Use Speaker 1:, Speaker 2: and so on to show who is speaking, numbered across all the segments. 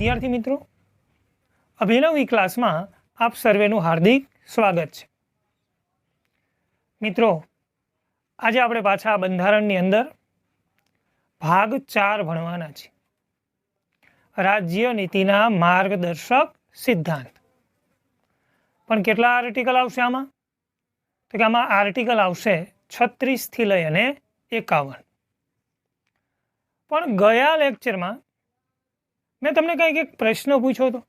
Speaker 1: વિદ્યાર્થી મિત્રો, અભિનવ ક્લાસમાં આપ સર્વેનું હાર્દિક સ્વાગત છે। મિત્રો, આજે આપણે પાછા બંધારણની અંદર ભાગ 4 ભણવાના છે, રાજ્ય નીતિના માર્ગદર્શક સિદ્ધાંત। પણ કેટલા આર્ટિકલ આવશે આમાં? તો કે આમાં આર્ટિકલ આવશે 36 થી લઈ અને 51। પણ ગયા લેક્ચરમાં મેં તમને કંઈક એક પ્રશ્ન પૂછ્યો હતો,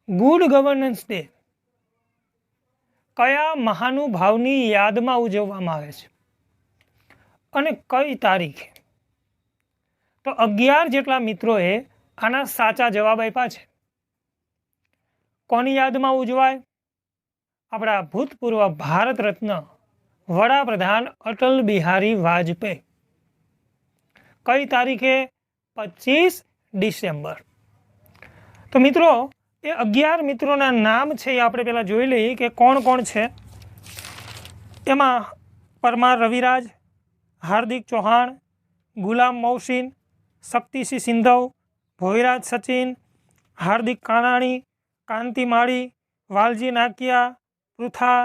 Speaker 1: ગુડ ગવર્નન્સ ડે કયા મહાનુભાવની યાદમાં ઉજવવામાં આવે છે અને કઈ તારીખે? તો 11 જેટલા મિત્રોએ આના સાચા જવાબ આપ્યા છે। કોની યાદમાં ઉજવાય? આપણા ભૂતપૂર્વ ભારત રત્ન વડાપ્રધાન અટલ બિહારી વાજપેયી। કઈ તારીખે? 25 ડિસેમ્બર। તો મિત્રો, એ 11 મિત્રોના નામ છે એ આપણે પહેલાં જોઈ લઈએ કે કોણ કોણ છે। એમાં પરમાર રવિરાજ, હાર્દિક ચૌહાણ, ગુલામ મોહસિન, શક્તિસિંહ સિંધવ, ભોયરાજ સચિન, હાર્દિક કાનાણી, કાંતિ માળી, વાલજી નાકિયા, પૃથા,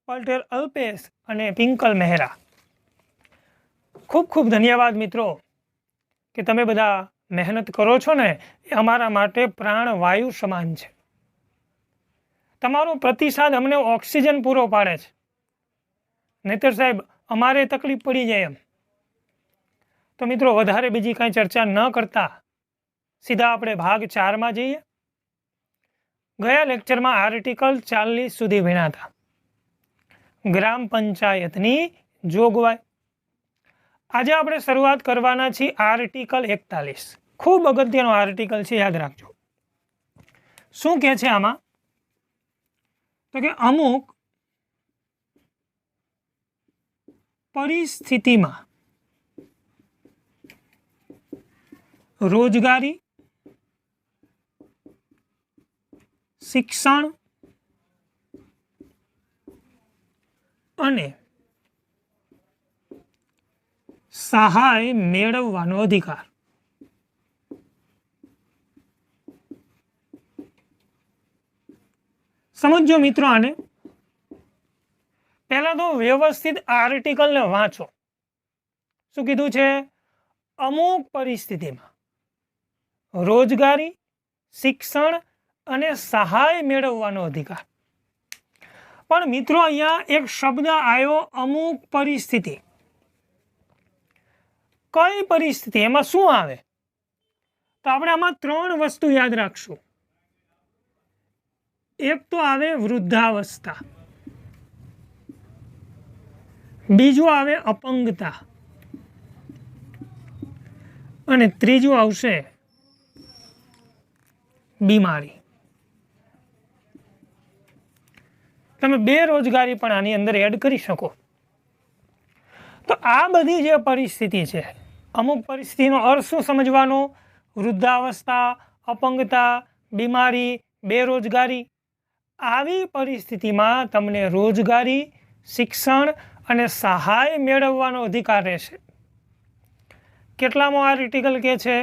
Speaker 1: પટેલ અલ્પેશ અને પિંકલ મહેરા। ખૂબ ખૂબ ધન્યવાદ મિત્રો કે તમે બધા મહેનત કરો છો ને, એ અમારા માટે પ્રાણવાયુ સમાન છે। તમારો પ્રતિસાદ અમને ઓક્સિજન પૂરો પાડે છે, નહીતર સાહેબ અમારે તકલીફ પડી જાય એમ। તો મિત્રો, વધારે બીજી કાંઈ ચર્ચા ન કરતા સીધા આપણે ભાગ 4માં જઈએ। ગયા લેક્ચરમાં આર્ટિકલ 40 સુધી ભણ્યા હતા, ગ્રામ પંચાયતની જોગવાઈ। આજે આપણે શરૂઆત કરવાના છીએ આર્ટિકલ 41। ખૂબ અગત્યનો આર્ટિકલ છે, યાદ રાખજો। શું કહે છે આમાં? તો કે અમુક પરિસ્થિતિમાં રોજગારી, શિક્ષણ અને સહાય મેળવવાનો અધિકાર। સમજો મિત્રો આને। પહેલા તો વ્યવસ્થિત આર્ટિકલને વાંચો। શું કીધું છે? અમુક પરિસ્થિતિમાં રોજગારી, શિક્ષણ અને સહાય મેળવવાનો અધિકાર। પણ મિત્રો, અહીંયા એક શબ્દ આવ્યો, અમુક પરિસ્થિતિ। કઈ પરિસ્થિતિ? એમાં શું આવે? તો આપણે આમાં 3 વસ્તુ યાદ રાખશું। એક તો આવે વૃદ્ધાવસ્થા, બીજું આવે અપંગતા અને ત્રીજું આવશે બીમારી। તમે બેરોજગારી પણ આની અંદર એડ કરી શકો। તો આ બધી જે પરિસ્થિતિ છે, અમુક પરિસ્થિતિનો અર્થ શું સમજવાનો? વૃદ્ધાવસ્થા, અપંગતા, બીમારી, બેરોજગારી। આવી પરિસ્થિતિમાં તમને રોજગારી, શિક્ષણ અને સહાય મેળવવાનો અધિકાર રહેશે। કેટલામો આર્ટિકલ કહે છે?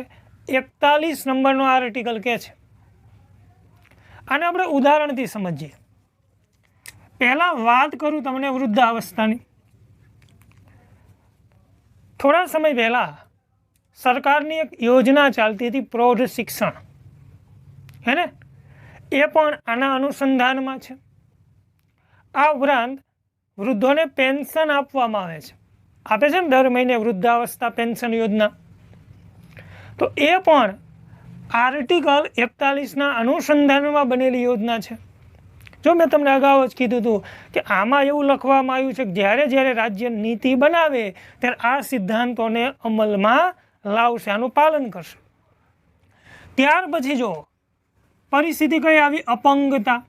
Speaker 1: 41 નંબરનો આર્ટિકલ કહે છે। આને આપણે ઉદાહરણથી સમજીએ। પહેલા વાત કરું તમને વૃદ્ધાવસ્થાની। થોડા સમય પહેલા સરકારની એક યોજના ચાલતી હતી, પ્રૌઢ શિક્ષણ, હે ને? એ પણ આના અનુસંધાનમાં છે। આ ઉપરાંત વૃદ્ધોને પેન્શન આપવામાં આવે છે, આપે છે ને દર મહિને વૃદ્ધાવસ્થા પેન્શન યોજના। તો એ પણ આર્ટિકલ 41ના અનુસંધાનમાં બનેલી યોજના છે। જો મેં તમને અગાઉ જ કીધું હતું કે આમાં એવું લખવામાં આવ્યું છે કે જ્યારે જ્યારે રાજ્ય નીતિ બનાવે ત્યારે આ સિદ્ધાંતોને અમલમાં લાવશે, આનું પાલન કરશે। ત્યાર પછી જો પરિસ્થિતિ કઈ આવી? અપંગતા।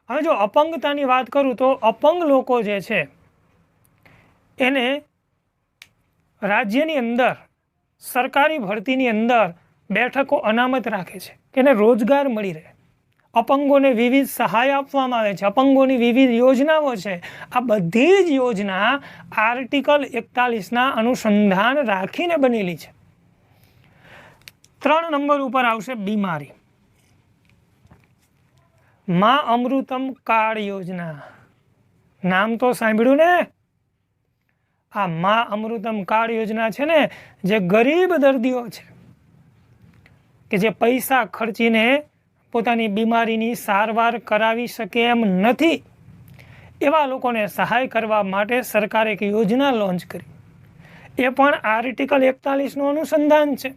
Speaker 1: હવે જો અપંગતાની વાત કરું તો અપંગ લોકો જે છે એને રાજ્યની અંદર સરકારી ભરતીની અંદર બેઠકો અનામત રાખે છે કે એને રોજગાર મળી રહે। અપંગોને વિવિધ સહાય આપવામાં આવે છે, અપંગોની વિવિધ યોજનાઓ છે। આ બધી જ યોજના આર્ટિકલ 41ના અનુસંધાન રાખીને બનેલી છે। 3 નંબર ઉપર આવશે બીમારી. માં અમૃતમ કાર્ડ યોજના, નામ તો સાંભળ્યું ને? આ માં અમૃતમ કાર્ડ યોજના છે ને, જે ગરીબ દર્દીઓ છે કે જે પૈસા ખર્ચીને પોતાની બીમારીની સારવાર કરાવી શકે એમ નથી, એવા લોકોને સહાય કરવા માટે સરકારે એક યોજના લોન્ચ કરી. એ પણ આર્ટિકલ 41નું અનુસંધાન છે.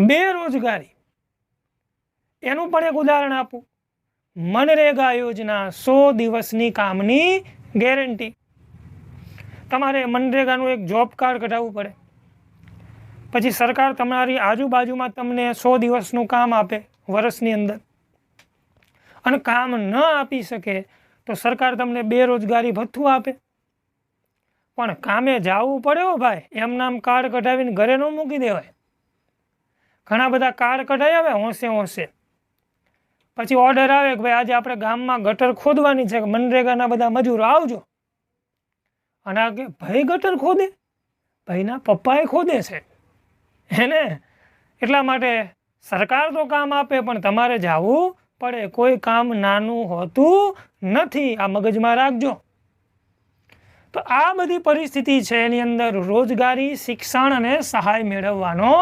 Speaker 1: બેરોજગારી, એનું પણ એક ઉદાહરણ આપું. મનરેગા યોજના, 100 દિવસની કામની ગેરંટી. તમારે મનરેગાનું એક જોબ કાર્ડ કઢાવવું પડે, પછી સરકાર તમારી આજુબાજુમાં તમને 100 દિવસનું કામ આપે વર્ષની અંદર, અને કામ ન આપી શકે તો સરકાર તમને બેરોજગારી ભથ્થું આપે. પણ કામે જવું પડે હો ભાઈ, એમ નામ કાર્ડ કઢાવીને ઘરે ન મૂકી દેવાય. ઘણા બધા કાર્ડ કઢાવી આવે હોંશે હોંશે, પછી ઓર્ડર આવે કે ભાઈ આજે આપણે ગામમાં ગટર ખોદવાની છે, મનરેગાના બધા મજૂરો આવજો. અને આ કે ભાઈ ગટર ખોદે? ભાઈના પપ્પાએ ખોદે છે એને. એટલા માટે સરકાર તો કામ આપે પણ તમારે જવું પડે. કોઈ કામ નાનું હોતું નથી, આ મગજમાં રાખજો. તો આ બધી પરિસ્થિતિ છે, એની અંદર રોજગારી, શિક્ષણ અને સહાય મેળવવાનો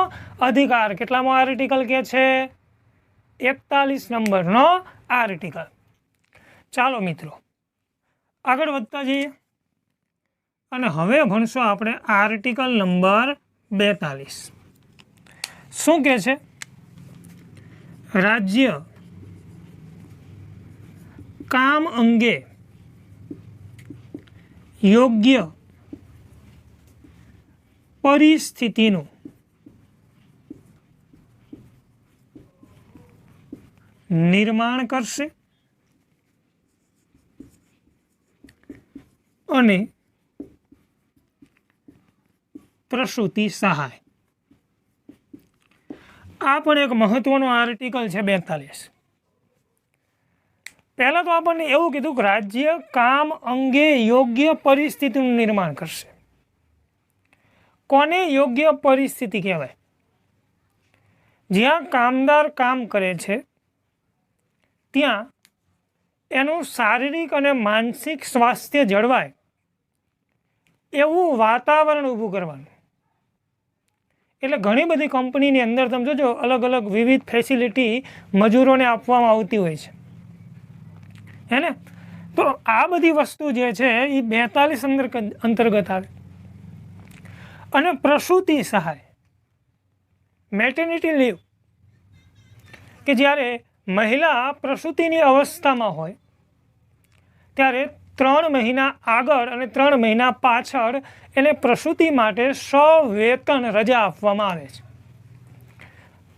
Speaker 1: અધિકાર કેટલામો આર્ટિકલ કે છે? 41 નંબરનો આર્ટિકલ. ચાલો મિત્રો આગળ વધતા જઈએ, અને હવે ભણશો આપણે આર્ટિકલ નંબર 42. શું કહે છે? રાજ્ય કામ અંગે યોગ્ય પરિસ્થિતિનું નિર્માણ કરશે અને પ્રસૂતિ સહાય. આ પણ એક મહત્વનો આર્ટિકલ છે 42. પહેલાં તો આપણને એવું કીધું કે રાજ્ય કામ અંગે યોગ્ય પરિસ્થિતિનું નિર્માણ કરશે. કોને યોગ્ય પરિસ્થિતિ કહેવાય? જ્યાં કામદાર કામ કરે છે ત્યાં એનું શારીરિક અને માનસિક સ્વાસ્થ્ય જળવાય એવું વાતાવરણ ઊભું કરવાનું. એટલે ઘણી બધી કંપનીની અંદર તમે જોજો અલગ અલગ વિવિધ ફેસિલિટી મજૂરોને આપવામાં આવતી હોય છે, હે ને? તો આ બધી વસ્તુ જે છે એ 42 અંતર્ગત આવે. અને પ્રસૂતિ સહાય, મેટર્નિટી લીવ, કે જ્યારે મહિલા પ્રસૂતિની અવસ્થામાં હોય ત્યારે 3 મહિના આગળ અને 3 મહિના પાછળ એને પ્રસૂતિ માટે સવેતન રજા આપવામાં આવે છે.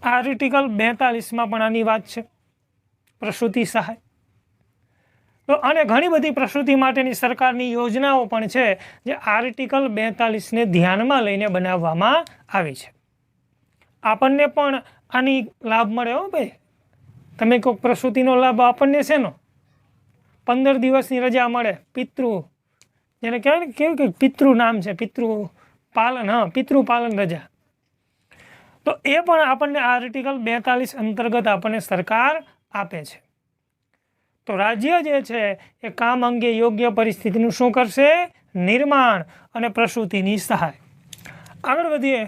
Speaker 1: આર્ટિકલ 42માં પણ આની વાત છે, પ્રસૂતિ સહાય. તો અને ઘણી બધી પ્રસૂતિ માટેની સરકારની યોજનાઓ પણ છે જે આર્ટિકલ 42ને ધ્યાનમાં લઈને બનાવવામાં આવી છે. આપણને પણ આની લાભ મળે હો ભાઈ. તમે કોઈ પ્રસૂતિનો લાભ આપણને શેનો? 15 દિવસની રજા મળે. પિતૃ, જેને કહેવાય ને, કેવું કે પિતૃ નામ છે, પિતૃ પાલન. હા, પિતૃ પાલન રજા. તો એ પણ આપણને આર્ટિકલ 42 અંતર્ગત આપણને સરકાર આપે છે. તો રાજ્ય જે છે એ કામ અંગે યોગ્ય પરિસ્થિતિનું શું કરશે? નિર્માણ અને પ્રસૂતિની સહાય. આગળ વધીએ,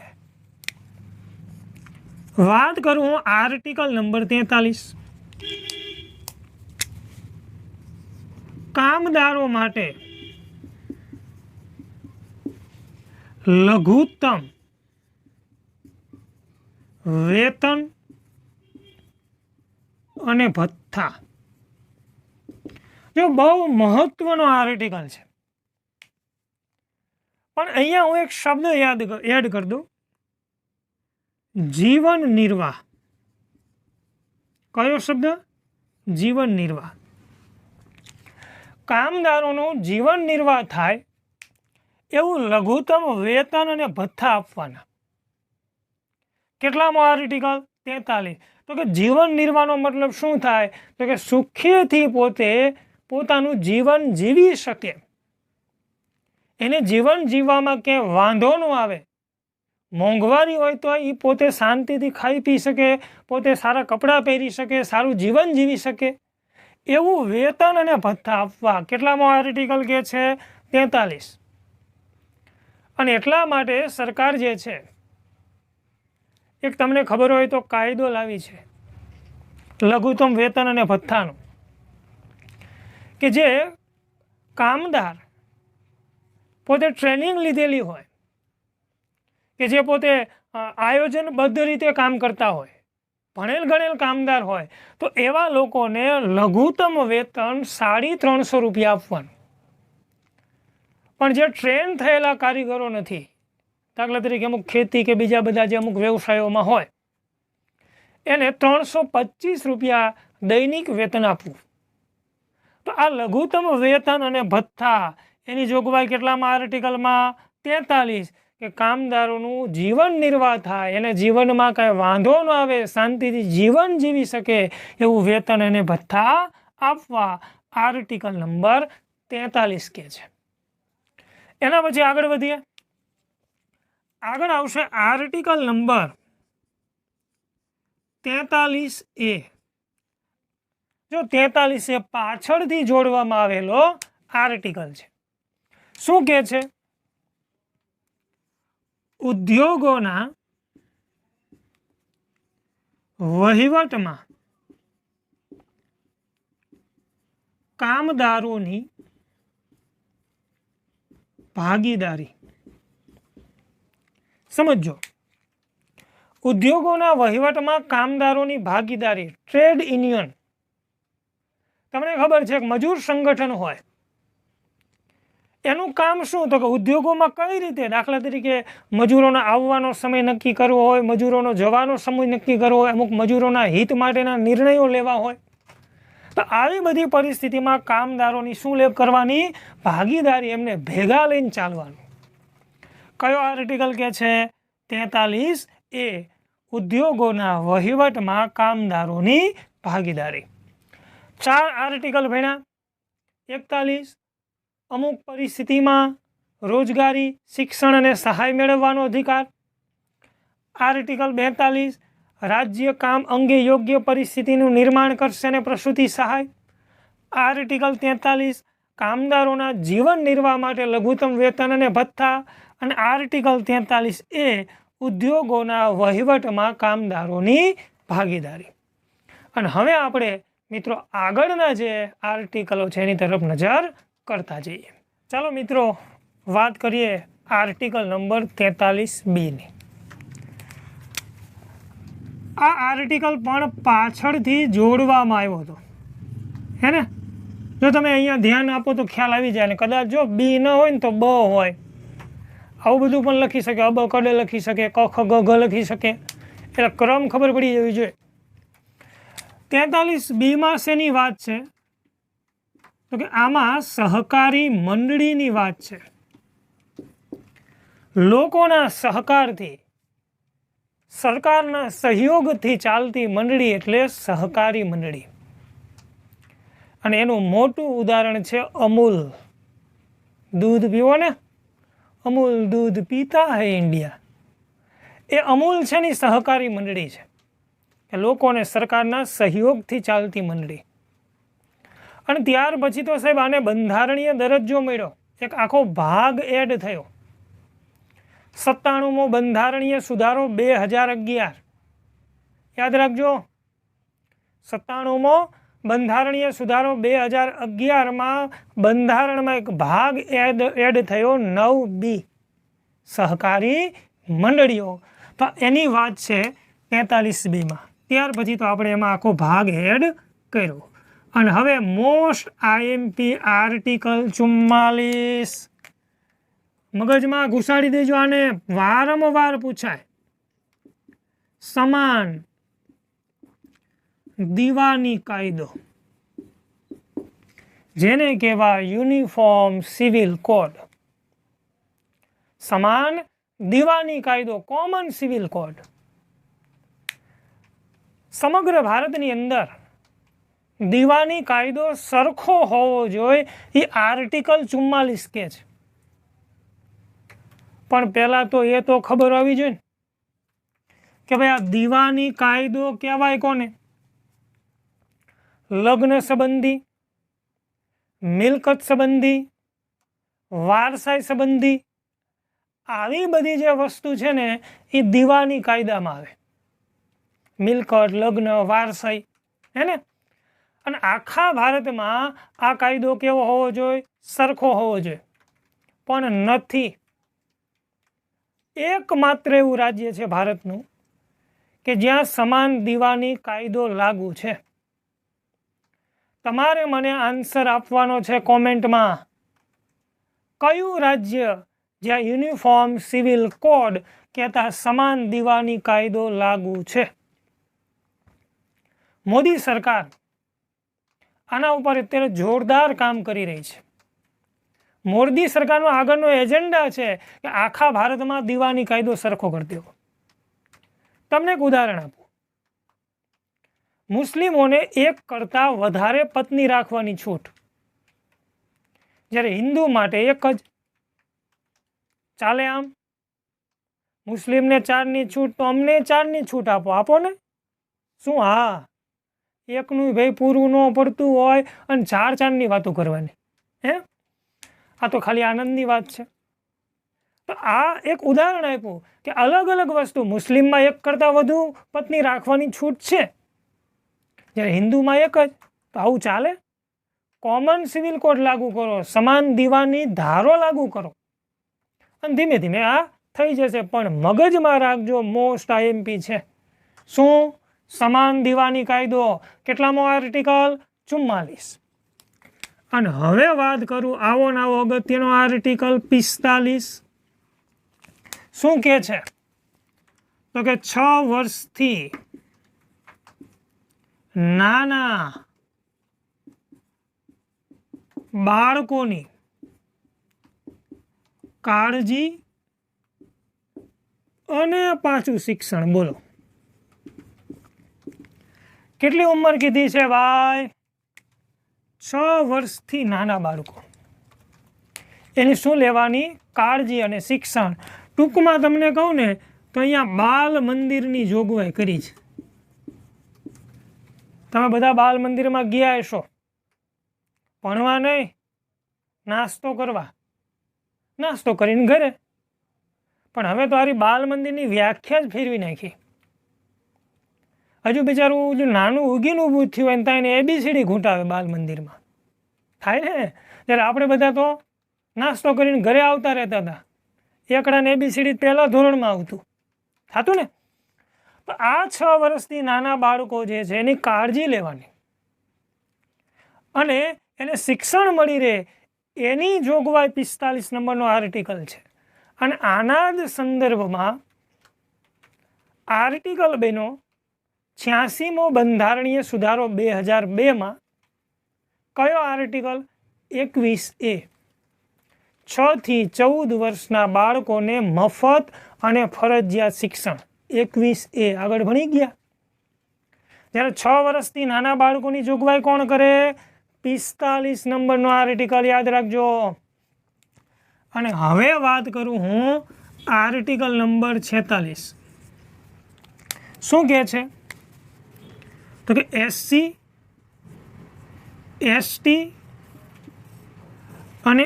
Speaker 1: વાત કરું આર્ટિકલ નંબર 43. કામદારો માટે લઘુત્તમ વેતન અને ભથ્થા. જો બહુ મહત્વનો આર્ટિકલ છે, પણ અહીંયા હું એક શબ્દ એડ કરી દઉં, જીવન નિર્વાહ. કયો શબ્દ? જીવન નિર્વાહ. કામદારોનું જીવન નિર્વાહ થાય એવું લઘુત્તમ વેતન અને ભથ્થા આપવાના. કેટલામો આર્ટિકલ? 43. તો કે જીવન નિર્વાહનો મતલબ શું થાય? તો કે સુખેથી પોતે પોતાનું જીવન જીવી શકે, એને જીવન જીવવામાં ક્યાંય વાંધો ન આવે, મોંઘવારી હોય તો એ પોતે શાંતિથી ખાઈ પી શકે, પોતે સારા કપડાં પહેરી શકે, સારું જીવન જીવી શકે એવું વેતન અને ભથ્થા આપવા. કેટલામાં આર્ટિકલ કે છે? 43. અને એટલા માટે સરકાર જે છે એક તમને ખબર હોય તો કાયદો લાવી છે લઘુત્તમ વેતન અને ભથ્થાનો, કે જે કામદાર પોતે ટ્રેનિંગ લીધેલી હોય, કે જે પોતે આયોજનબદ્ધ રીતે કામ કરતા હોય, ભણેલ ગણેલ કામદાર હોય, તો એવા લોકોને લઘુત્તમ વેતન 350 રૂપિયા આપવાનું. પણ જે ટ્રેન થયેલા કારીગરો નથી, દાખલા તરીકે અમુક ખેતી કે બીજા બધા જે અમુક વ્યવસાયોમાં હોય, એને 325 રૂપિયા દૈનિક વેતન આપવું. તો આ લઘુત્તમ વેતન અને ભથ્થા એની જોગવાઈ કેટલામાં? આર્ટિકલમાં 43, કે કામદારોનું જીવન નિર્વાહ થાય, એને જીવનમાં કાંઈ વાંધો ન આવે, શાંતિથી જીવન જીવી શકે એવું વેતન અને ભથ્થા આપવા આર્ટિકલ નંબર 43 કે છે. એના પછી આગળ વધીએ. આગળ આવશે આર્ટિકલ નંબર 43A. જો 43A પાછળથી જોડવામાં આવેલો આર્ટિકલ છે. શું કે છે? ઉદ્યોગોના વહીવટમાં કામદારોની ભાગીદારી. સમજો, ઉદ્યોગોના વહીવટમાં કામદારોની ભાગીદારી, ટ્રેડ યુનિયન. તમને ખબર છે કે મજૂર સંગઠન હોય, એનું કામ શું? તો કે ઉદ્યોગોમાં કઈ રીતે, દાખલા તરીકે મજૂરોનો આવવાનો સમય નક્કી કરવો હોય, મજૂરોનો જવાનો સમય નક્કી કરવો હોય, અમુક મજૂરોના હિત માટેના નિર્ણયો લેવા હોય, તો આવી બધી પરિસ્થિતિમાં કામદારોની શું કરવાની? ભાગીદારી, એમને ભેગા લઈને ચાલવાનું. કયો આર્ટિકલ કે છે? 43A. ઉદ્યોગોના વહીવટમાં કામદારોની ભાગીદારી. 4 આર્ટિકલ ભણ્યા. 41 અમુક પરિસ્થિતિમાં રોજગારી, શિક્ષણ અને સહાય મેળવવાનો અધિકાર. આર્ટિકલ 42 રાજ્ય કામ અંગે યોગ્ય પરિસ્થિતિનું નિર્માણ કરશે અને પ્રસૂતિ સહાય. આર્ટિકલ 43 કામદારોના જીવન નિર્વાહ માટે લઘુત્તમ વેતન અને ભથ્થા. અને આર્ટિકલ 43A ઉદ્યોગોના વહીવટમાં કામદારોની ભાગીદારી. અને હવે આપણે મિત્રો આગળના જે આર્ટિકલો છે એની તરફ નજર કરતા જઈએ. ચાલો મિત્રો વાત કરીએ આર્ટિકલ નંબર 43B ની. આ આર્ટિકલ પણ પાછળથી જોડવામાં આવ્યો હતો, હે ને? જો તમે અહીંયા ધ્યાન આપો તો ખ્યાલ આવી જાય. ને કદાચ જો બી ન હોય ને તો બ હોય, આવું બધું પણ લખી શકે. અબ કડે લખી શકે, ક ખ ગ ઘ લખી શકે, એટલે ક્રમ ખબર પડી જવી જોઈએ. 43B શેની વાત છે? તો કે આમાં સહકારી મંડળીની વાત છે. લોકોના સહકારથી, સરકારના સહયોગથી ચાલતી મંડળી એટલે સહકારી મંડળી. અને એનું મોટું ઉદાહરણ છે અમૂલ. દૂધ પીવો ને, અમૂલ દૂધ પીતા હૈ ઇન્ડિયા. એ અમૂલ છે ને સહકારી મંડળી છે, કે લોકોને સરકારના સહયોગથી ચાલતી મંડળી. અને ત્યાર પછી તો સાહેબ આને બંધારણીય દરજ્જો મળ્યો, એક આખો ભાગ એડ થયો. 97મો બંધારણીય સુધારો 2011. યાદ રાખજો, 97મો બંધારણીય સુધારો 2011માં બંધારણમાં એક ભાગ એડ થયો 9B, સહકારી મંડળીઓ. તો એની વાત છે 43Bમાં. ત્યાર પછી તો આપણે એમાં આખો ભાગ એડ કર્યો. અને હવે મોસ્ટ IMP આર્ટિકલ 44 મગજમાં ઘુસાડી દેજો. આને વારંવાર પૂછાય. સમાન દીવાની કાયદો, જેને કહેવાય યુનિફોર્મ સિવિલ કોડ. સમાન દીવાની કાયદો, કોમન સિવિલ કોડ. સમગ્ર ભારતની અંદર દીવાની કાયદો સરખો હોવો જોઈએ, એ આર્ટિકલ 44 કે છે. પણ પહેલાં તો એ તો ખબર હોવી જોઈએ ને કે ભાઈ આ દીવાની કાયદો કહેવાય કોને? લગ્ન સંબંધી, મિલકત સંબંધી, વારસાઈ સંબંધી, આવી બધી જે વસ્તુ છે ને એ દીવાની કાયદામાં આવે. મિલકત, લગ્ન, વારસાઈ, હે ને? અને આખા ભારતમાં આ કાયદો કેવો હોવો જોઈએ? સરખો હોવો જોઈએ, પણ નથી. એકમાત્ર એવું રાજ્ય છે ભારતનું કે જ્યાં સમાન દીવાની કાયદો લાગુ છે. તમારે મને આન્સર આપવાનો છે કોમેન્ટમાં. કયું રાજ્ય જ્યાં યુનિફોર્મ સિવિલ કોડ કહેતા સમાન દીવાની કાયદો લાગુ છે? મોદી સરકાર આના ઉપર અત્યારે જોરદાર કામ કરી રહી છે. મોદી સરકારનો આગળનો એજન્ડા છે કે આખા ભારતમાં દીવાની કાયદો સરખો કરી દેવો. તમને એક ઉદાહરણ આપું. મુસ્લિમોને એક કરતાં વધારે પત્ની રાખવાની છૂટ, જ્યારે હિન્દુ માટે એક જ. ચાલે આમ? મુસ્લિમને 4ની છૂટ તો અમને 4ની છૂટ આપો, આપો ને. શું? હા, એકનું ભાઈ પૂરું ન પડતું હોય અને 4-4ની વાતો કરવાની, હે? આ તો ખાલી આનંદની વાત છે. તો આ એક ઉદાહરણ આપ્યું કે અલગ અલગ વસ્તુ. મુસ્લિમમાં એક કરતાં વધુ પત્ની રાખવાની છૂટ છે, જ્યારે હિન્દુમાં એક જ. તો આવું ચાલે? કોમન સિવિલ કોડ લાગુ કરો, સમાન દીવાની ધારો લાગુ કરો, અને ધીમે ધીમે આ થઈ જશે. પણ મગજમાં રાખજો, મોસ્ટ આઈએમપી છે. શું? સમાન દીવાની કાયદો. કેટલામો આર્ટિકલ? 44. અને હવે વાત કરું આવો ને આવો અગત્યનો આર્ટિકલ 45. શું કે છે? તો કે 6 વર્ષથી નાના બાળકોની કાળજી અને પાછું શિક્ષણ. બોલો, કેટલી ઉંમર કીધી છે ભાઈ? 6 વર્ષથી નાના બાળકો, એની શું લેવાની? કાળજી અને શિક્ષણ. ટૂંકમાં તમને કહું ને તો અહીંયા બાલ મંદિરની જોગવાઈ કરી છે. તમે બધા બાલ મંદિરમાં ગયા હશો, ભણવા નહીં, નાસ્તો કરવા. નાસ્તો કરીને ઘરે. પણ હવે તો આરી બાલ મંદિરની વ્યાખ્યા જ ફેરવી નાખી. હજુ બિચારું જો નાનું ઉગીને ઊભું થયું હોય ત્યાં એને ABCD ઘૂંટાવે બાલ મંદિરમાં. થાય ને? જ્યારે આપણે બધા તો નાસ્તો કરીને ઘરે આવતા રહેતા હતા. એકડાને ABCD પહેલાં ધોરણમાં આવતું થતું ને. તો આ 6 વર્ષથી નાના બાળકો જે છે એની કાળજી લેવાની અને એને શિક્ષણ મળી રહે એની જોગવાઈ 45 નંબરનો આર્ટિકલ છે. અને આના જ સંદર્ભમાં આર્ટિકલ 2નો 86મો બંધારણીય સુધારો 2002માં કયો આર્ટિકલ? 21A. 6 થી 14 વર્ષના બાળકોને મફત અને ફરજિયાત શિક્ષણ. 21A આગળ ભણી ગયા. જ્યારે 6 વર્ષથી નાના બાળકોની જોગવાઈ કોણ કરે? 45 નંબરનો આર્ટિકલ યાદ રાખજો. અને હવે વાત કરું હું આર્ટિકલ નંબર 46. શું કહે છે? તો કે SC, ST અને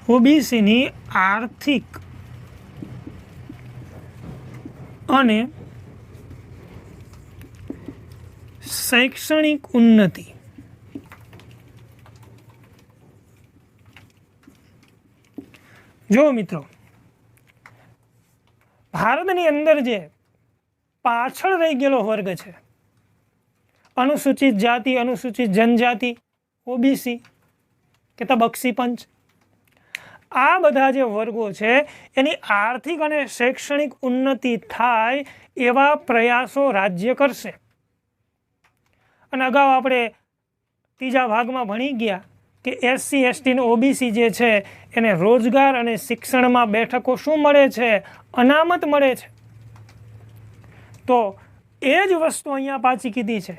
Speaker 1: OBCની આર્થિક અને શૈક્ષણિક ઉન્નતિ. જો મિત્રો, ભારતની અંદર જે પાછળ રહી ગયેલો વર્ગ છે, અનુસૂચિત જાતિ, અનુસૂચિત જનજાતિ, OBC કે બક્ષી પંચ, આ બધા જે વર્ગો છે એની આર્થિક અને શૈક્ષણિક ઉન્નતિ થાય એવા પ્રયાસો રાજ્ય કરશે. અને અગાઉ આપણે 3જા ભાગમાં ભણી ગયા કે SC, ST અને OBC જે છે એને રોજગાર અને શિક્ષણમાં બેઠકો શું મળે છે? અનામત મળે છે. તો એ જ વસ્તુ અહીંયા પાછી કીધી છે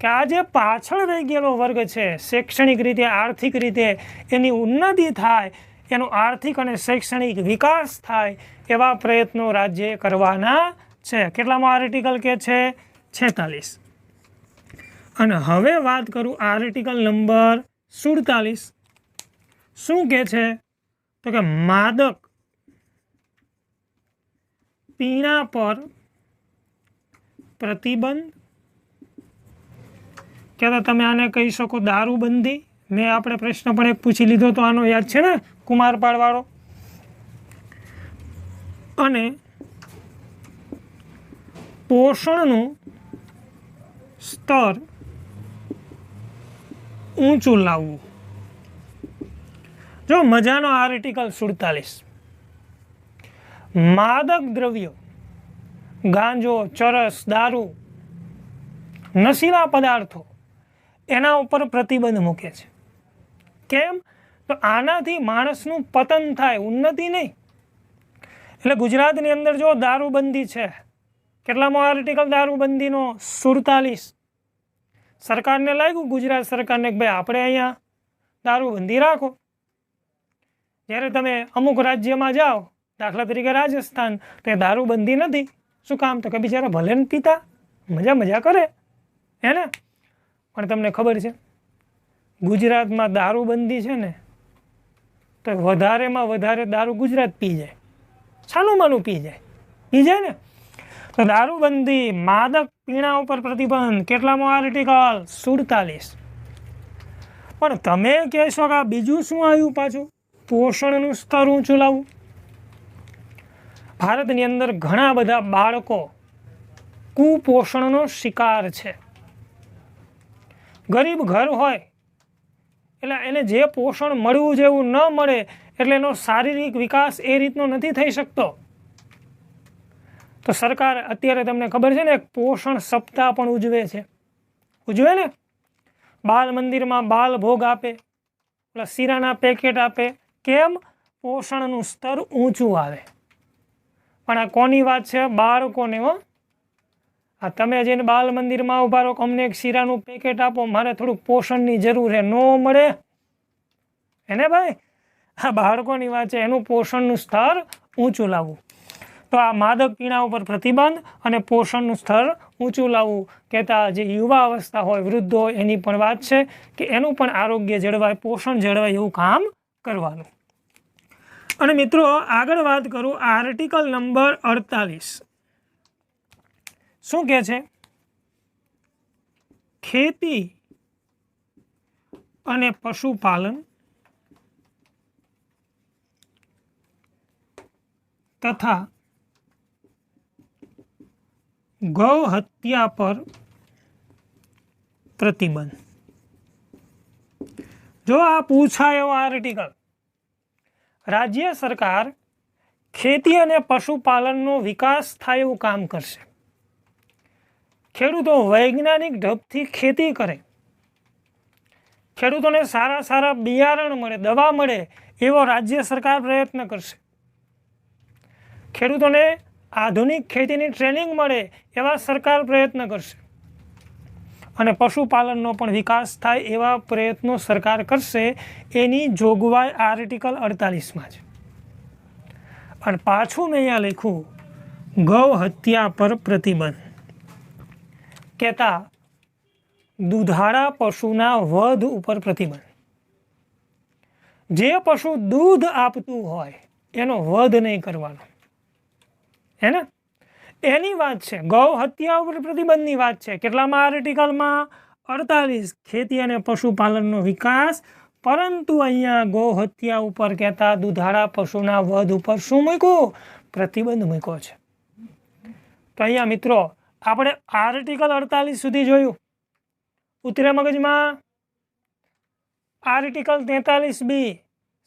Speaker 1: કે આ જે પાછળ રહી ગયેલો વર્ગ છે, શૈક્ષણિક રીતે, આર્થિક રીતે એની ઉન્નતિ થાય એનો આર્થિક અને શૈક્ષણિક વિકાસ થાય એવા પ્રયત્નો રાજ્યે કરવાના છે. કેટલામો આર્ટિકલ કે છે? 46. અને હવે વાત કરું આર્ટિકલ નંબર 47. શું કે છે? તો કે માદક પીણા પર પ્રતિબંધ, કે તમે આને કહી શકો દારૂબંધી. મેં આપણે પ્રશ્ન પણ એક પૂછી લીધો તો આનો યાદ છે ને, કુમારપાળવાળો. અને પોષણનું સ્તર ઊંચું લાવવું. જો મજાનો આર્ટિકલ 47. માદક દ્રવ્યો, ગાંજો, ચરસ, દારૂ, નશીલા પદાર્થો, એના ઉપર પ્રતિબંધ મૂકે છે. કેમ? તો આનાથી માણસનું પતન થાય, ઉન્નતિ નહીં. એટલે ગુજરાતની અંદર જો દારૂબંધી છે, કેટલામો આર્ટિકલ દારૂબંધીનો? 47. સરકારને લાગ્યું, ગુજરાત સરકારને, કે ભાઈ આપણે અહીંયા દારૂબંધી રાખો. જ્યારે તમે અમુક રાજ્યમાં જાઓ, દાખલા તરીકે રાજસ્થાન, તો એ દારૂબંધી નથી. શું કામ? તો કે બિચારા ભલે ને પીતા, મજા કરે, હે ને? પણ તમને ખબર છે ગુજરાતમાં દારૂબંધી છે ને, તો વધારેમાં વધારે દારૂ ગુજરાત પી જાય, છાનું માનું પી જાય ને. તો દારૂબંધી, માદક પીણા ઉપર પ્રતિબંધ, કેટલામો આર્ટિકલ? 47. પણ તમે કહેશો કે આ બીજું શું આવ્યું પાછું? પોષણનું સ્તર ઊંચું લાવવું. ભારતની અંદર ઘણા બધા બાળકો કુપોષણનો શિકાર છે. ગરીબ ઘર હોય એટલે એને જે પોષણ મળવું જેવું ન મળે, એટલે એનો શારીરિક વિકાસ એ રીતનો નથી થઈ શકતો. તો સરકાર અત્યારે તમને ખબર છે ને, એક પોષણ સપ્તાહ પણ ઉજવે ને. બાલ મંદિરમાં બાલ ભોગ આપે, શીરાના પેકેટ આપે. કેમ? પોષણનું સ્તર ઊંચું આવે. પણ આ કોની વાત છે? બાળકોને. હો, આ તમે જઈને બાલ મંદિરમાં ઉભા રહો, અમને એક શીરાનું પેકેટ આપો, મારે થોડુંક પોષણની જરૂર છે, નો મળે એને ભાઈ. આ બાળકોની વાત છે, એનું પોષણનું સ્તર ઊંચું લાવવું. તો આ માદક પીણા ઉપર પ્રતિબંધ અને પોષણનું સ્તર ઊંચું લાવવું કહેતા જે યુવા અવસ્થા હોય, વૃદ્ધ હોય, એની પણ વાત છે કે એનું પણ આરોગ્ય જળવાય, પોષણ જળવાય એવું કામ કરવાનું. અને મિત્રો આગળ વાત કરું આર્ટિકલ નંબર 48. શું કહે છે? ખેતી અને પશુપાલન તથા ગૌ હત્યા પર પ્રતિબંધ. જો આ પૂછાય એવો આર્ટિકલ, રાજ્ય સરકાર ખેતી અને પશુપાલનનો વિકાસ થાય એવું કામ કરશે. ખેડૂતો વૈજ્ઞાનિક ઢબથી ખેતી કરે, ખેડૂતોને સારા બિયારણ મળે, દવા મળે, એવો રાજ્ય સરકાર પ્રયત્ન કરશે. ખેડૂતોને આધુનિક ખેતીની ટ્રેનિંગ મળે એવા સરકાર પ્રયત્ન કરશે. અને પશુપાલનનો પણ વિકાસ થાય એવા પ્રયત્નો સરકાર કરશે. એની જોગવાઈ આર્ટિકલ 48માં છે. અને પાછું મેં અહીંયા લખ્યું ગૌ હત્યા પર પ્રતિબંધ, કહેતા દૂધાળા પશુના વધ ઉપર પ્રતિબંધ. જે પશુ દૂધ આપતું હોય એનો વધ નહીં કરવાનો, હે ને? એની વાત છે. ગૌ હત્યા ઉપર પ્રતિબંધની વાત છે. કેટલામાં આર્ટિકલમાં? 48. ખેતી અને પશુપાલનનો વિકાસ. પરંતુ અહીંયા ગૌ હત્યા ઉપર કહેતા દૂધાળા પશુના વધ ઉપર શું મૂક્યું? પ્રતિબંધ મૂક્યો છે. તો અહીંયા મિત્રો આપણે આર્ટિકલ 48 સુધી જોયું. ઉતરે મગજમાં? આર્ટિકલ 43B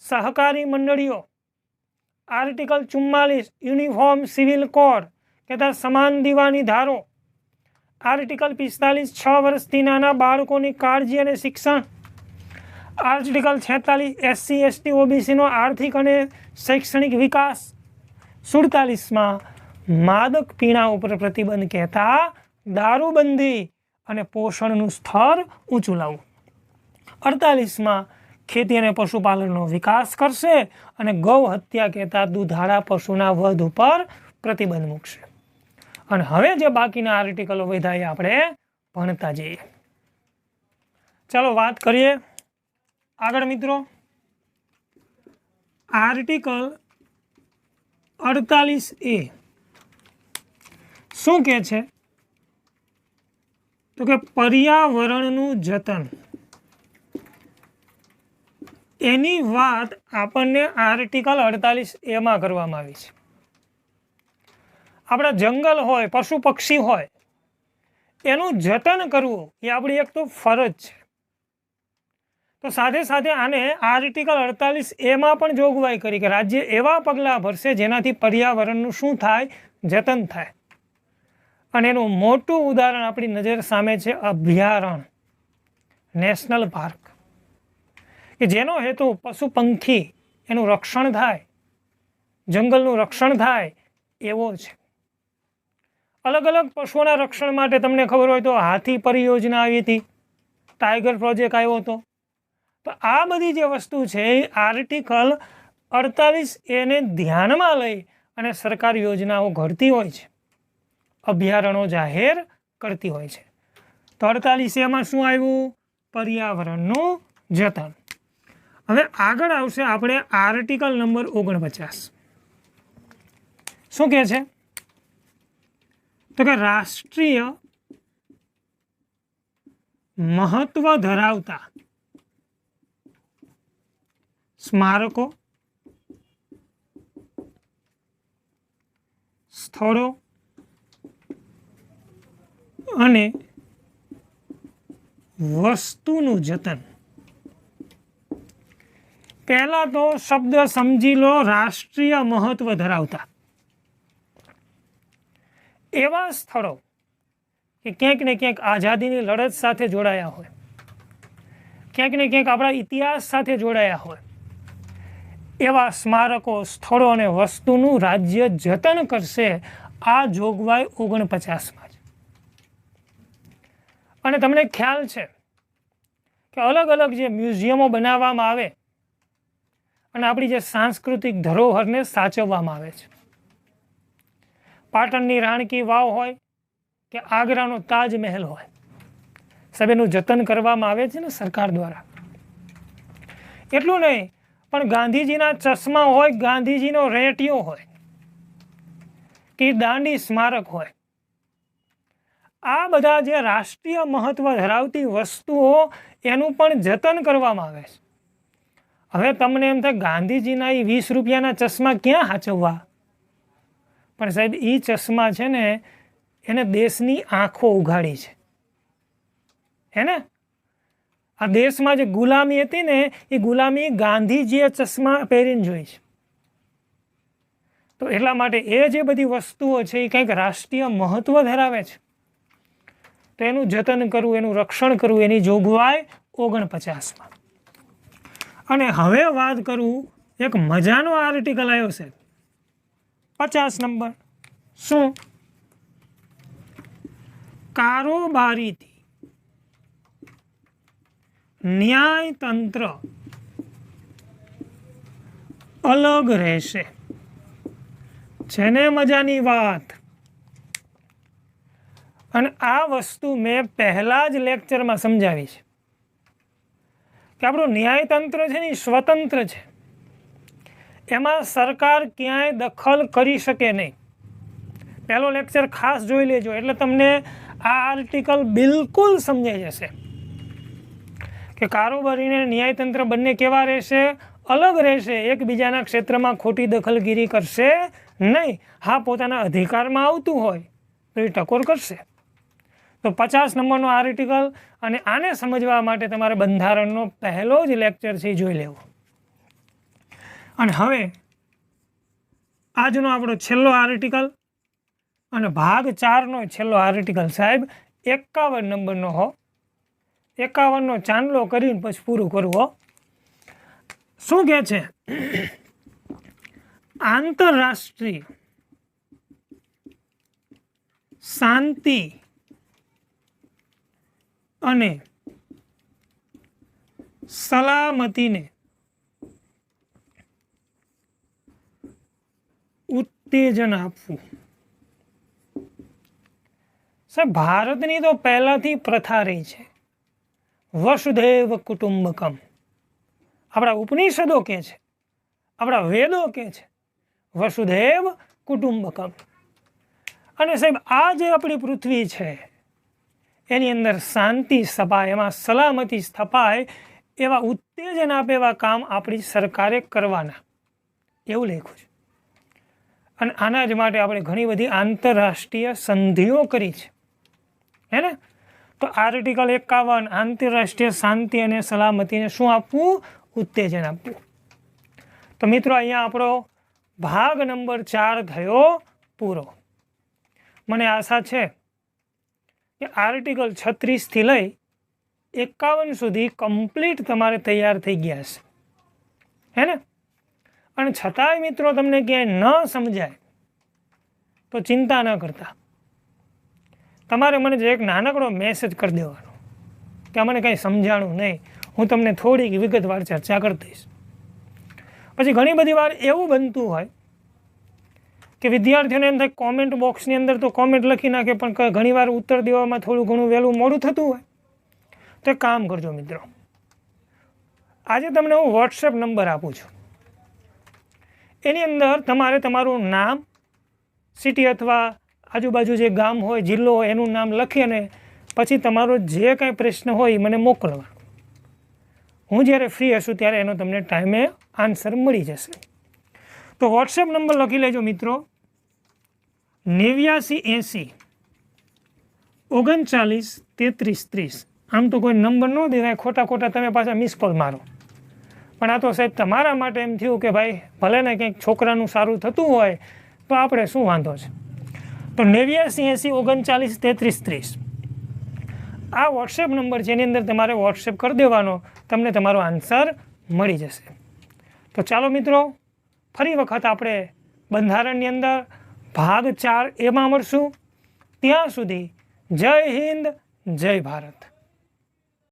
Speaker 1: સહકારી મંડળીઓ, આર્ટિકલ 44 યુનિફોર્મ સિવિલ કોડ કહેતા સમાન દીવાની ધારો, આર્ટિકલ 45 6 વર્ષથી નાના બાળકોની કાળજી અને શિક્ષણ, આર્ટિકલ 46 SC ST OBCનો આર્થિક અને શૈક્ષણિક વિકાસ, 47માં માદક પીણા ઉપર પ્રતિબંધ કહેતા દારૂબંધી અને પોષણનું સ્તર ઊંચું લાવવું, 48માં ખેતી અને પશુપાલનનો વિકાસ કરશે અને ગૌ હત્યા કહેતા દૂધાળા પશુના વધ ઉપર પ્રતિબંધ મૂકશે. અને હવે જે બાકીના આર્ટિકલો વધ્યા એ આપણે ભણતા જઈએ. ચાલો વાત કરીએ આગળ મિત્રો. આર્ટિકલ 48A શું કહે છે? તો કે પર્યાવરણનું જતન. એની વાત આપણને આર્ટિકલ 48A માં કરવામાં આવી છે. આપણા જંગલ હોય, પશુ પક્ષી હોય, એનું જતન કરવું એ આપણી એક તો ફરજ છે. તો સાથે સાથે આને આર્ટિકલ 48A માં પણ જોગવાઈ કરી કે રાજ્ય એવા પગલાં ભરશે જેનાથી પર્યાવરણનું શું થાય? જતન થાય. અને એનું મોટું ઉદાહરણ આપણી નજર સામે છે અભયારણ્ય, નેશનલ પાર્ક, કે જેનો હેતુ પશુ પંખી એનું રક્ષણ થાય, જંગલનું રક્ષણ થાય એવો છે. અલગ અલગ પશુઓના રક્ષણ માટે તમને ખબર હોય તો હાથી પરિયોજના આવી હતી, ટાઈગર પ્રોજેક્ટ આવ્યો હતો. તો આ બધી જે વસ્તુ છે એ આર્ટિકલ 48A ને ધ્યાનમાં લઈ અને સરકાર યોજનાઓ ઘડતી હોય છે, અભયારણ્યો જાહેર કરતી હોય છે. તો 48A માં શું આવ્યું? પર્યાવરણનું જતન. હવે આગળ આવશે આપણે આર્ટિકલ નંબર 49. શું કહે છે? તો કે રાષ્ટ્રીય મહત્વ ધરાવતા સ્મારકો, સ્થળો અને વસ્તુનું જતન. પહેલા તો શબ્દ સમજી લો, રાષ્ટ્રીય મહત્વ ધરાવતા. એવા સ્થળો કે ક્યાંક ને ક્યાંક આઝાદીની લડત સાથે જોડાયા હોય, ક્યાંક ને ક્યાંક આપણા ઇતિહાસ સાથે જોડાયા હોય, એવા સ્મારકો, સ્થળો અને વસ્તુનું રાજ્ય જતન કરશે. આ જોગવાઈ 49માં છે. અને તમને ખ્યાલ છે કે અલગ અલગ જે મ્યુઝિયમો બનાવવામાં આવે અને આપણી જે સાંસ્કૃતિક ધરોહરને સાચવવામાં આવે છે, પાટણની રાણકી વાવ હોય કે આગ્રાનો તાજમહેલ હોય, સાહેબ એનું જતન કરવામાં આવે છે ને સરકાર દ્વારા. એટલું નહીં, પણ ગાંધીજીના ચશ્મા હોય, ગાંધીજીનો રેટિયો હોય કે દાંડી સ્મારક હોય, આ બધા જે રાષ્ટ્રીય મહત્વ ધરાવતી વસ્તુઓ એનું પણ જતન કરવામાં આવે છે. હવે તમને એમ થાય ગાંધીજીના એ 20 રૂપિયાના ચશ્મા ક્યાં સાચવવા? પણ સાહેબ એ ચશ્મા છે ને એને દેશની આંખો ઉઘાડી છે. હે ને? આ દેશમાં જે ગુલામી હતી ને એ ગુલામી ગાંધીજીએ ચશ્મા પહેરીને જોઈ છે. તો એટલા માટે એ જે બધી વસ્તુઓ છે એ કંઈક રાષ્ટ્રીય મહત્વ ધરાવે છે. તો એનું જતન કરવું, એનું રક્ષણ કરવું, એની જોગવાઈ 49માં. અને હવે વાત કરું, એક મજાનો આર્ટિકલ આવ્યો છે 50 નંબર. શું? કારોબારીથી ન્યાયતંત્ર અલગ રહેશે. છે ને મજાની વાત? અને આ વસ્તુ મેં પહેલા જ લેક્ચરમાં સમજાવી છે કે આપણું ન્યાયતંત્ર છે ને સ્વતંત્ર છે, એમાં સરકાર ક્યાંય દખલ કરી શકે નહીં. પહેલો લેક્ચર ખાસ જોઈ લેજો એટલે તમને આ આર્ટિકલ બિલકુલ સમજાઈ જશે કે કારોબારી અને ન્યાયતંત્ર બંને કેવા રહેશે? અલગ રહેશે. એકબીજાના ક્ષેત્રમાં ખોટી દખલગીરી કરશે નહીં. હા, પોતાના અધિકારમાં આવતું હોય તો એ ટકોર કરશે. તો 50 નંબરનો આર્ટિકલ, અને આને સમજવા માટે તમારે બંધારણનો પહેલો જ લેક્ચર છે એ જોઈ લેવો. અને હવે આજનો આપણો છેલ્લો આર્ટિકલ અને ભાગ 4નો છેલ્લો આર્ટિકલ સાહેબ 51 નંબરનો હો. 51નો ચાંદલો કરીને પછી પૂરું કરવું હો. શું કહે છે? આંતરરાષ્ટ્રીય શાંતિ અને સલામતીને ઉત્તેજન આપવું. સાહેબ ભારતની તો પહેલાથી પ્રથા રહી છે વસુધૈવ કુટુંબકમ. આપણા ઉપનિષદો કહે છે, આપણા વેદો કહે છે વસુધૈવ કુટુંબકમ. અને સાહેબ આ જે આપણી પૃથ્વી છે એની અંદર શાંતિ સ્થપાય, એમાં સલામતી સ્થપાય એવા ઉત્તેજન આપે એવા કામ આપણી સરકારે કરવાના, એવું લખ્યું છે. અને આના જ માટે આપણે ઘણી બધી આંતરરાષ્ટ્રીય સંધિઓ કરી છે, હે ને. તો આર્ટિકલ 51 આંતરરાષ્ટ્રીય શાંતિ અને સલામતીને શું આપવું? ઉત્તેજન આપવું. તો મિત્રો અહીંયા આપણો ભાગ નંબર 4 થયો પૂરો. મને આશા છે કે આર્ટિકલ 36થી લઈ 51 સુધી કમ્પ્લીટ તમારે તૈયાર થઈ ગયા હશે, હે ને. અને છતાંય મિત્રો તમને ક્યાંય ન સમજાય તો ચિંતા ન કરતા, તમારે મને જે એક નાનકડો મેસેજ કરી દેવાનો કે મને કંઈ સમજાણું નહીં, હું તમને થોડીક વિગતવાર ચર્ચા કરી દઈશ. પછી ઘણી બધી વાર એવું બનતું હોય કે વિદ્યાર્થીઓને એમ થાય કોમેન્ટ બોક્સની અંદર તો કોમેન્ટ લખી નાખે, પણ ઘણીવાર ઉત્તર દેવામાં થોડું ઘણું વહેલું મોડું થતું હોય. તો એક કામ કરજો મિત્રો, આજે તમને હું વોટ્સએપ નંબર આપું છું, એની અંદર તમારે તમારું નામ, સિટી અથવા આજુબાજુ જે ગામ હોય, જિલ્લો હોય, એનું નામ લખી અને પછી તમારો જે કાંઈ પ્રશ્ન હોય એ મને મોકલવાનો. હું જ્યારે ફ્રી હશું ત્યારે એનો તમને ટાઈમે આન્સર મળી જશે. તો વોટ્સએપ નંબર લખી લેજો મિત્રો, 8980 39 33 30. આમ તો કોઈ નંબર ન દેવાય, ખોટા ખોટા તમે પાછા મિસ કોલ મારો. પણ આ તો સાહેબ તમારા માટે એમ થયું કે ભાઈ ભલે ને કંઈક છોકરાનું સારું થતું હોય તો આપણે શું વાંધો છે. તો 8980 39 33 30 આ વોટ્સએપ નંબર છે, એની અંદર તમારે વોટ્સએપ કરી દેવાનો, તમને તમારો આન્સર મળી જશે. તો ચાલો મિત્રો, ફરી વખત આપણે બંધારણની અંદર ભાગ 4 એમાં મળશું. ત્યાં સુધી જય હિન્દ, જય ભારત.